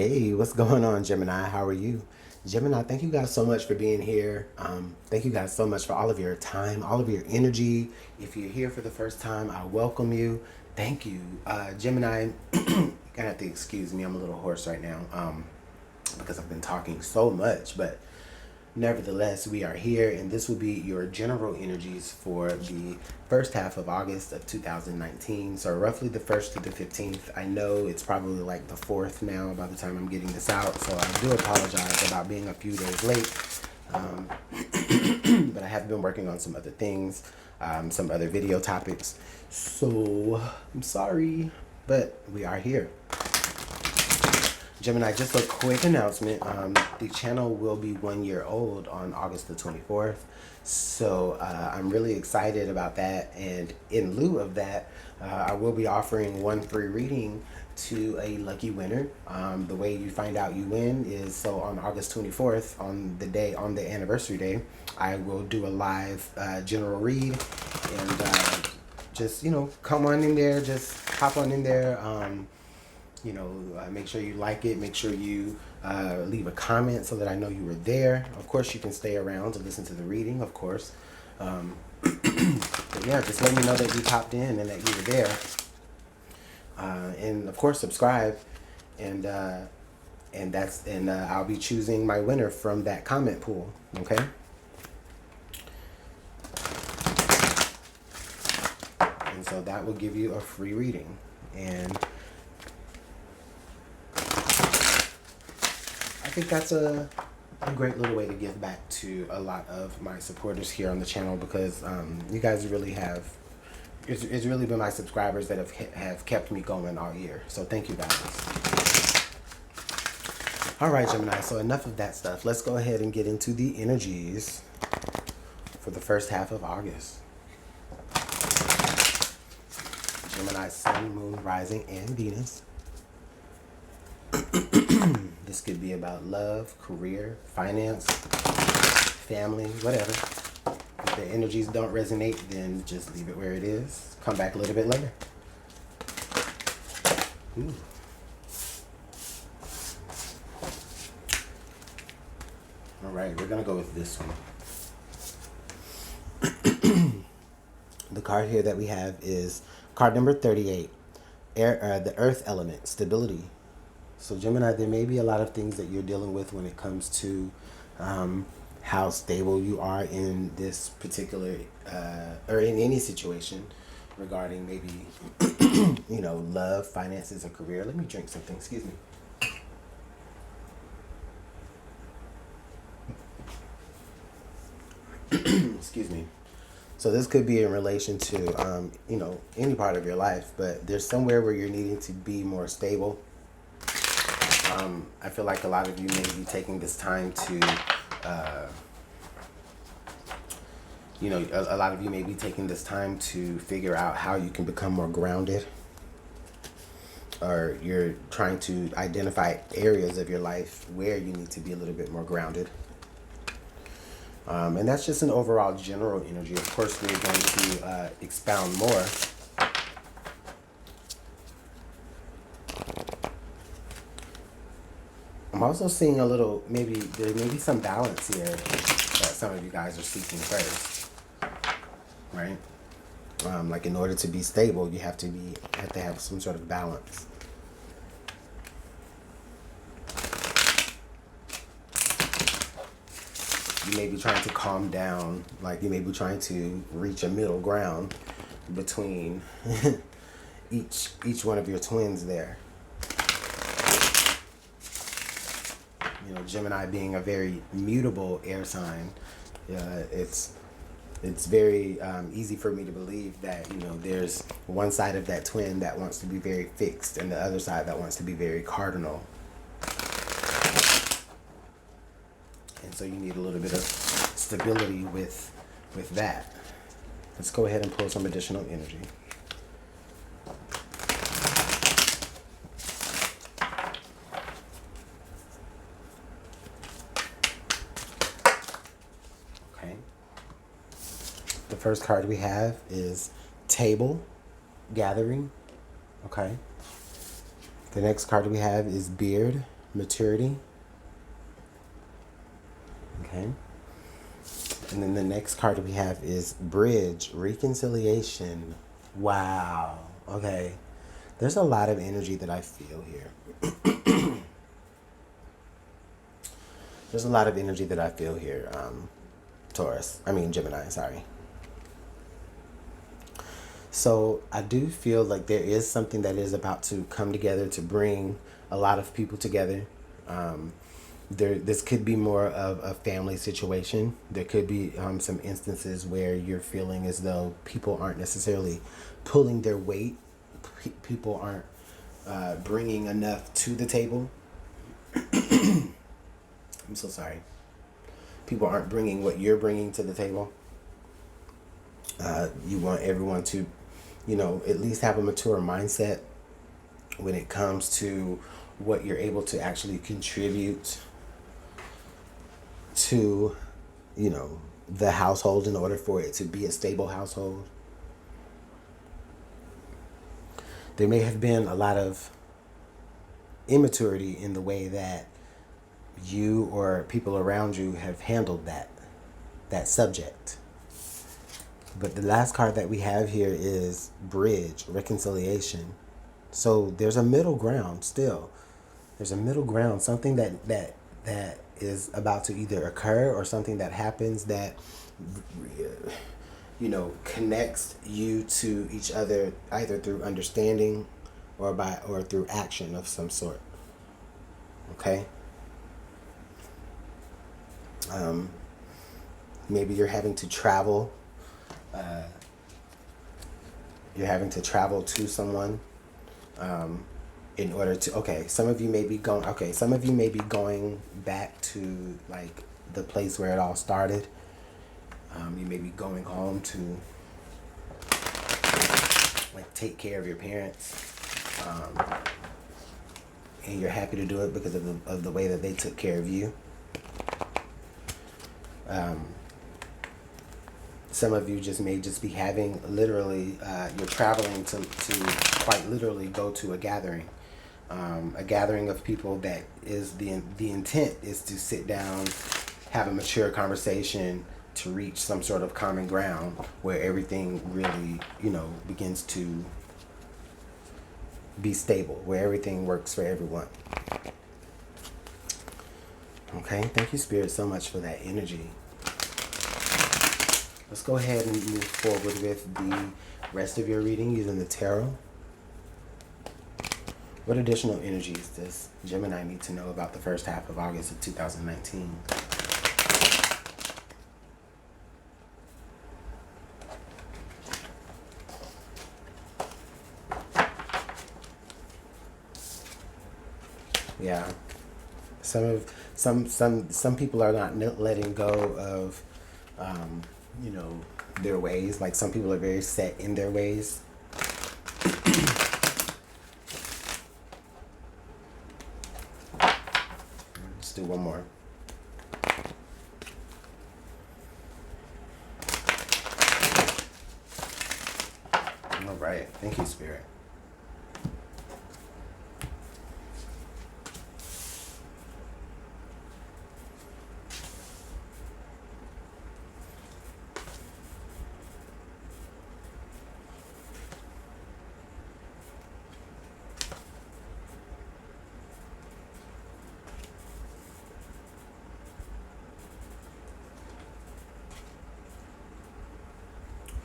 Hey, what's going on, Gemini? How are you? Gemini, thank you guys so much for being here. Thank you guys so much for all of your time, all of your energy. If you're here for the first time, I welcome you. Thank you. Gemini, you're gonna have to excuse me. I'm a little hoarse right now because I've been talking so much, but nevertheless, we are here, and this will be your general energies for the first half of August of 2019. So roughly the 1st to the 15th. I know it's probably like the 4th now by the time I'm getting this out, so I do apologize about being a few days late. But I have been working on some other things, some other video topics. So I'm sorry, but we are here. Gemini, just a quick announcement. The channel will be 1 year old on August the 24th. So I'm really excited about that. And in lieu of that, I will be offering one free reading to a lucky winner. The way you find out you win is so on August 24th, on the anniversary day, I will do a live general read, and just, come on in there, just hop on in there. Make sure you like it. Make sure you leave a comment so that I know you were there. Of course, you can stay around to listen to the reading, of course. But yeah, just let me know that you popped in and that you were there. And of course, subscribe. And I'll be choosing my winner from that comment pool. Okay. And so that will give you a free reading. And I think that's a great little way to give back to a lot of my supporters here on the channel, because you guys really have, it's really been my subscribers that have kept me going all year. So thank you guys. All right, Gemini, so enough of that stuff. Let's go ahead and get into the energies for the first half of August. Gemini, Sun, Moon, Rising, and Venus. This could be about love, career, finance, family, whatever. If the energies don't resonate, then just leave it where it is. Come back a little bit later. Ooh. All right, we're going to go with this one. The card here that we have is card number 38, the earth element, stability. So Gemini, there may be a lot of things that you're dealing with when it comes to how stable you are in this particular, or in any situation regarding maybe, love, finances, or career. Let me drink something, excuse me. Excuse me. So this could be in relation to, any part of your life, but there's somewhere where you're needing to be more stable. I feel like a lot of you may be taking this time to, a lot of you may be taking this time to figure out how you can become more grounded, or you're trying to identify areas of your life where you need to be a little bit more grounded. And that's just an overall general energy. Of course, we're going to expound more. I'm also seeing there may be some balance here that some of you guys are seeking first, right? Like in order to be stable, you have to have some sort of balance. You may be trying to calm down, like you may be trying to reach a middle ground between each one of your twins there. Gemini being a very mutable air sign, it's very easy for me to believe that, there's one side of that twin that wants to be very fixed and the other side that wants to be very cardinal. And so you need a little bit of stability with that. Let's go ahead and pull some additional energy. The first card we have is Table, Gathering. Okay. The next card we have is Beard, maturity. Okay. And then the next card we have is bridge, reconciliation. Wow. Okay. There's a lot of energy that I feel here. There's a lot of energy that I feel here, Gemini, sorry. So I do feel like there is something that is about to come together to bring a lot of people together. This could be more of a family situation. There could be some instances where you're feeling as though people aren't necessarily pulling their weight. People aren't bringing enough to the table. I'm so sorry. People aren't bringing what you're bringing to the table. You want everyone to, at least have a mature mindset when it comes to what you're able to actually contribute to, the household in order for it to be a stable household. There may have been a lot of immaturity in the way that you or people around you have handled that subject. But the last card that we have here is bridge, reconciliation. So there's a middle ground still. There's a middle ground, something that is about to either occur or something that happens that connects you to each other either through understanding or through action of some sort. Okay? Maybe you're having to travel. You're having to travel to someone in order to. Some of you may be going back to like the place where it all started. You may be going home to like take care of your parents, and you're happy to do it because of the way that they took care of you. Some of you may just be having literally, you're traveling to quite literally go to a gathering of people that is the intent is to sit down, have a mature conversation to reach some sort of common ground where everything really, begins to be stable, where everything works for everyone. Okay, thank you, Spirit, so much for that energy. Let's go ahead and move forward with the rest of your reading using the tarot. What additional energies does Gemini need to know about the first half of August of 2019? Yeah. Some people are not letting go of their ways. Like some people are very set in their ways. Let's do one more. All right. Thank you, Spirit.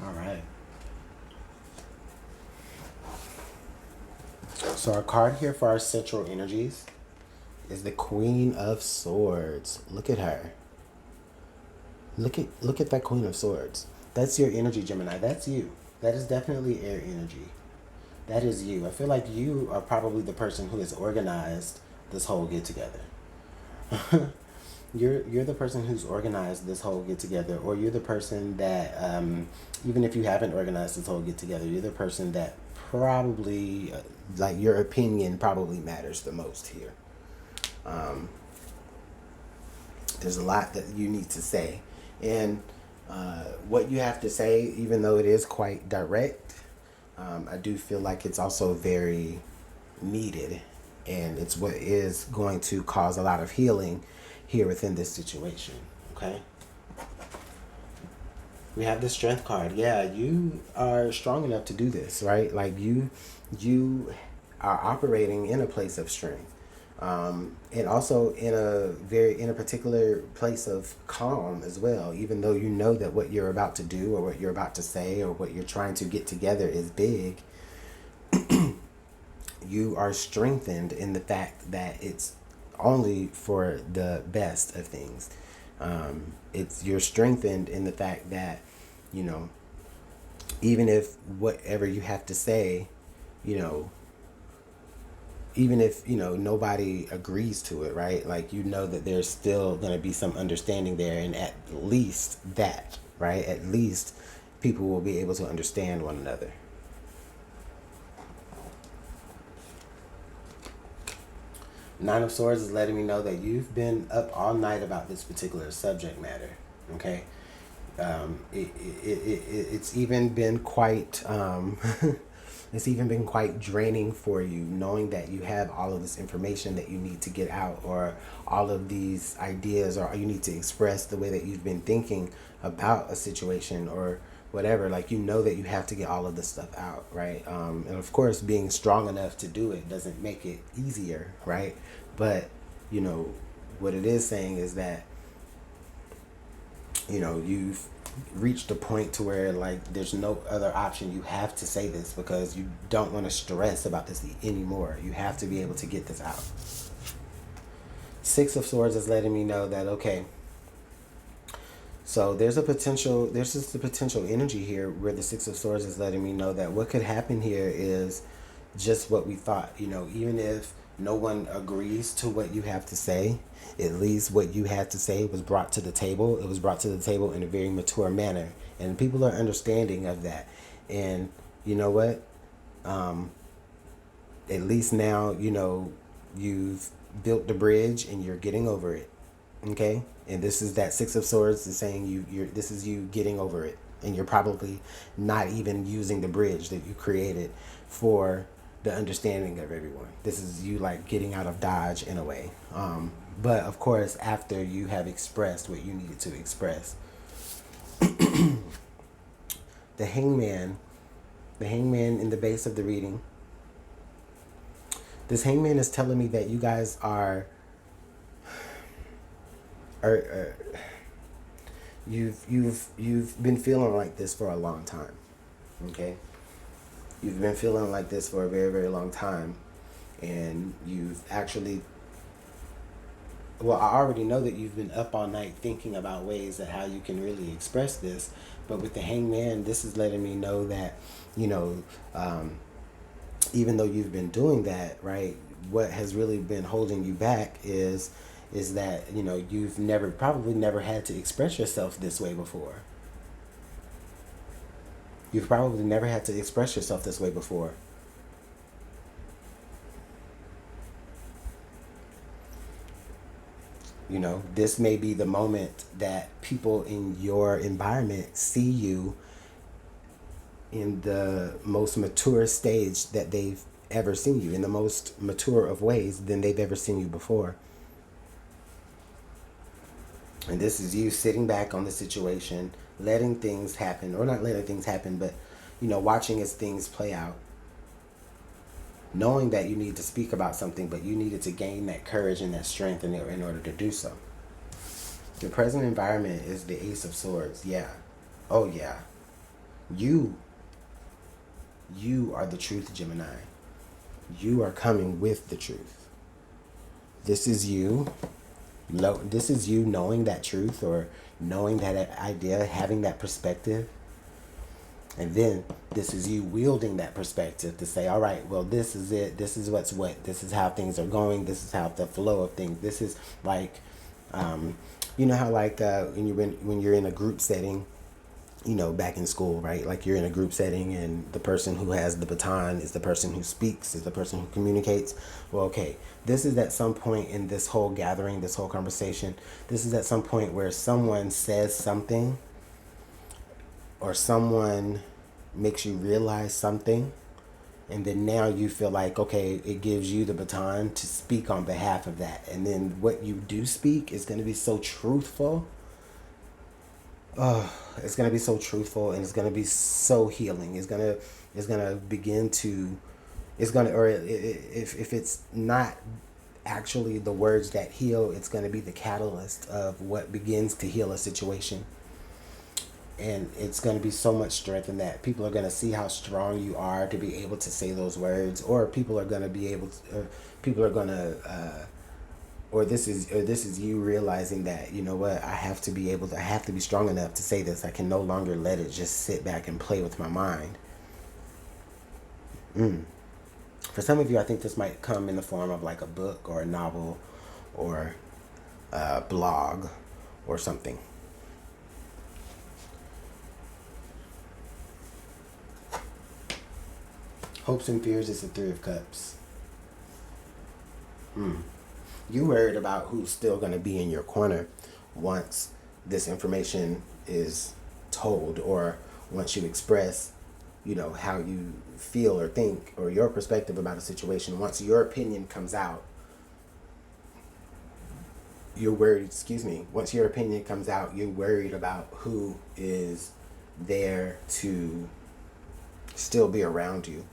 All right. So our card here for our central energies is the Queen of Swords. Look at her. Look at that Queen of Swords. That's your energy, Gemini. That's you. That is definitely air energy. That is you. I feel like you are probably the person who has organized this whole get together. You're the person who's organized this whole get together, or you're the person that even if you haven't organized this whole get together, you're the person that probably like your opinion probably matters the most here. There's a lot that you need to say, and what you have to say, even though it is quite direct, I do feel like it's also very needed. And it's what is going to cause a lot of healing here within this situation. Okay. We have the Strength card. Yeah, you are strong enough to do this, right? Like you are operating in a place of strength. And also in a particular place of calm as well, even though you know that what you're about to do or what you're about to say or what you're trying to get together is big. You are strengthened in the fact that it's only for the best of things. You're strengthened in the fact that, you know, even if whatever you have to say, you know, even if, you know, nobody agrees to it, right? Like, you know that there's still going to be some understanding there. And at least that, right? At least people will be able to understand one another. Nine of Swords is letting me know that you've been up all night about this particular subject matter. Okay. It's even been quite it's even been quite draining for you, knowing that you have all of this information that you need to get out, or all of these ideas, or you need to express the way that you've been thinking about a situation or whatever. Like, you know that you have to get all of this stuff out, right? And of course, being strong enough to do it doesn't make it easier, right? But, you know, what it is saying is that, you know, you've reached a point to where, like, there's no other option. You have to say this because you don't want to stress about this anymore. You have to be able to get this out. Six of Swords is letting me know that, okay, so there's just a potential energy here where the Six of Swords is letting me know that what could happen here is just what we thought. You know, even if no one agrees to what you have to say, at least what you had to say was brought to the table. It was brought to the table in a very mature manner, and people are understanding of that. And you know what? At least now, you know, you've built the bridge and you're getting over it. Okay? And this is that Six of Swords is saying this is you getting over it. And you're probably not even using the bridge that you created for the understanding of everyone. This is you, like, getting out of Dodge in a way. But of course, after you have expressed what you needed to express. The Hangman in the base of the reading. This Hangman is telling me that you guys are you've been feeling like this for a long time. Okay? You've been feeling like this for a very, very long time. And you've actually, well, I already know that you've been up all night thinking about ways that how you can really express this. But with the Hangman, this is letting me know that, you know, even though you've been doing that, right, what has really been holding you back is that, you know, you've probably never had to express yourself this way before. You've probably never had to express yourself this way before. You know, this may be the moment that people in your environment see you in the most mature stage that they've ever seen you, in the most mature of ways than they've ever seen you before. And this is you sitting back on the situation, letting things happen, or not letting things happen, but, you know, watching as things play out. Knowing that you need to speak about something, but you needed to gain that courage and that strength in order to do so. Your present environment is the Ace of Swords. Yeah. Oh, yeah. You are the truth, Gemini. You are coming with the truth. This is you. This is you knowing that truth, or knowing that idea, having that perspective. And then this is you wielding that perspective to say, all right, well, this is it. This is what's what. This is how things are going. This is how the flow of things. This is like, you know how, like, when you're in a group setting, you know, back in school, right? Like, you're in a group setting and the person who has the baton is the person who speaks, is the person who communicates. Well, okay, this is at some point in this whole gathering, this whole conversation, this is at some point where someone says something, or someone makes you realize something, And then now you feel like, okay, it gives you the baton to speak on behalf of that. And then what you do speak is going to be so truthful. It's going to be so truthful, and it's going to be so healing. It's going to begin to, it's going to, or if it's not actually the words that heal, it's going to be the catalyst of what begins to heal a situation. And it's going to be so much strength in that. People are going to see how strong you are to be able to say those words, or people are going to be able to, or people are going to, or this is you realizing that, you know what, I have to be strong enough to say this. I can no longer let it just sit back and play with my mind. For some of you, I think this might come in the form of like a book or a novel or a blog or something. Hopes and fears is the Three of Cups. You worried about who's still going to be in your corner once this information is told, or once you express, you know, how you feel or think, or your perspective about a situation. Once your opinion comes out, you're worried, once your opinion comes out, you're worried about who is there to still be around you.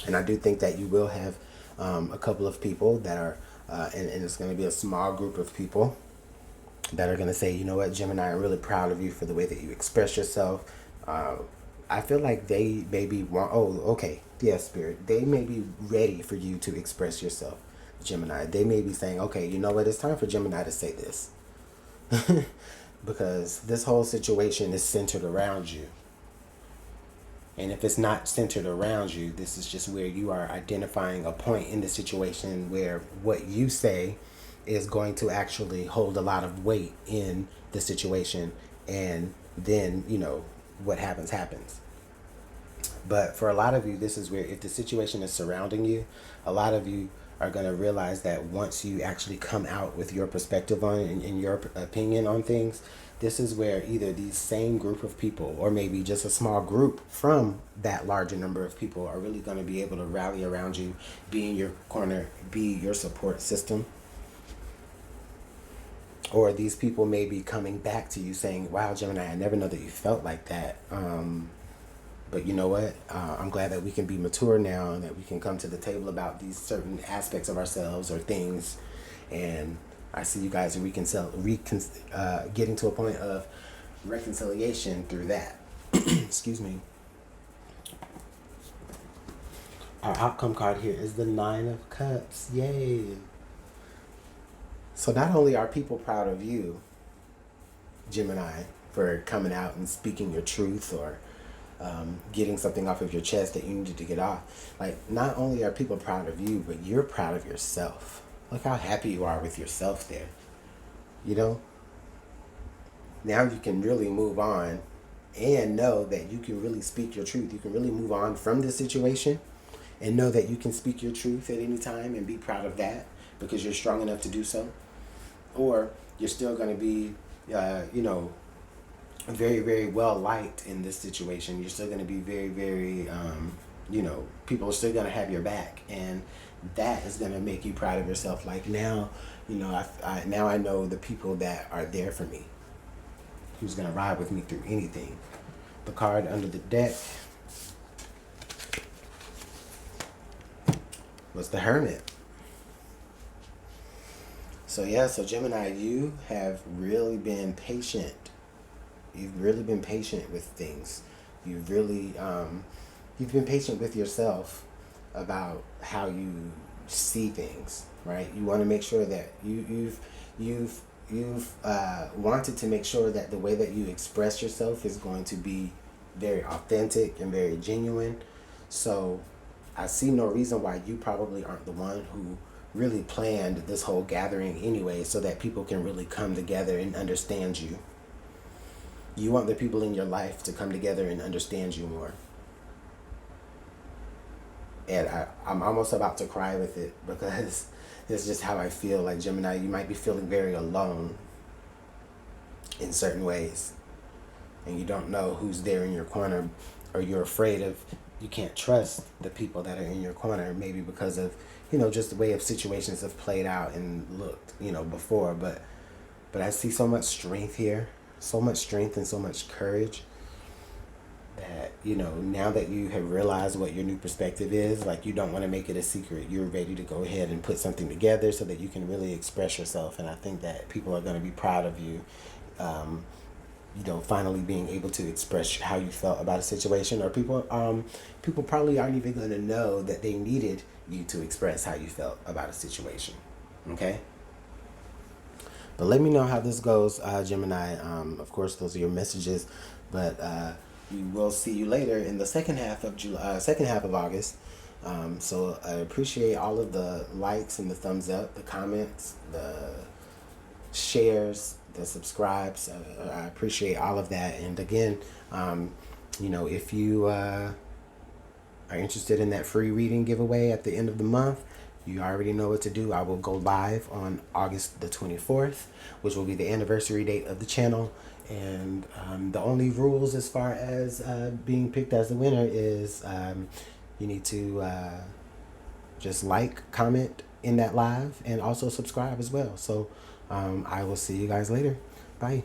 And I do think that you will have a couple of people that are, and it's going to be a small group of people that are going to say, you know what, Gemini, I'm really proud of you for the way that you express yourself. I feel like they maybe Spirit, they may be ready for you to express yourself, Gemini. They may be saying, okay, you know what, it's time for Gemini to say this. Because this whole situation is centered around you. And if it's not centered around you, this is just where you are identifying a point in the situation where what you say is going to actually hold a lot of weight in the situation. And then, you know, what happens. But for a lot of you, this is where, if the situation is surrounding you, a lot of you are going to realize that once you actually come out with your perspective on and your opinion on things, this is where either these same group of people, or maybe just a small group from that larger number of people, are really going to be able to rally around you, be in your corner, be your support system. Or these people may be coming back to you saying, wow, Gemini, I never know that you felt like that. But you know what? I'm glad that we can be mature now, and that we can come to the table about these certain aspects of ourselves or things. And I see you guys getting to a point of reconciliation through that. Excuse me. Our outcome card here is the Nine of Cups. Yay. So not only are people proud of you, Gemini, for coming out and speaking your truth, or getting something off of your chest that you needed to get off. Like, not only are people proud of you, but you're proud of yourself. Look how happy you are with yourself there. You know? Now you can really move on and know that you can really speak your truth. You can really move on from this situation and know that you can speak your truth at any time and be proud of that because you're strong enough to do so. Or you're still going to be, very, very well liked in this situation. You're still going to be very, very, people are still going to have your back. And that is going to make you proud of yourself. Like, now, now I know the people that are there for me, who's going to ride with me through anything. The card under the deck was the Hermit. So Gemini, you have really been patient. You've really been patient with things. You've really, you've been patient with yourself about how you see things, right? You want to make sure that you've wanted to make sure that the way that you express yourself is going to be very authentic and very genuine. So I see no reason why you probably aren't the one who really planned this whole gathering anyway, so that people can really come together and understand you. You want the people in your life to come together and understand you more. And I'm almost about to cry with it, because it's just how I feel. Like, Gemini, you might be feeling very alone in certain ways, and you don't know who's there in your corner, or you're afraid of you can't trust the people that are in your corner, maybe because of, you know, just the way of situations have played out and looked, you know, before. But I see so much strength here, so much strength and so much courage that, you know, now that you have realized what your new perspective is, like, you don't want to make it a secret. You're ready to go ahead and put something together so that you can really express yourself. And I think that people are going to be proud of you. You know, finally being able to express how you felt about a situation, or people probably aren't even going to know that they needed you to express how you felt about a situation. Okay. But let me know how this goes, Gemini. Of course, those are your messages, but we will see you later in the second half of July, second half of August. So I appreciate all of the likes and the thumbs up, the comments, the shares, the subscribes. I appreciate all of that. And again, you know, if you are interested in that free reading giveaway at the end of the month, you already know what to do. I will go live on August the 24th, which will be the anniversary date of the channel. And the only rules as far as being picked as the winner is you need to just like, comment in that live, and also subscribe as well. So I will see you guys later. Bye.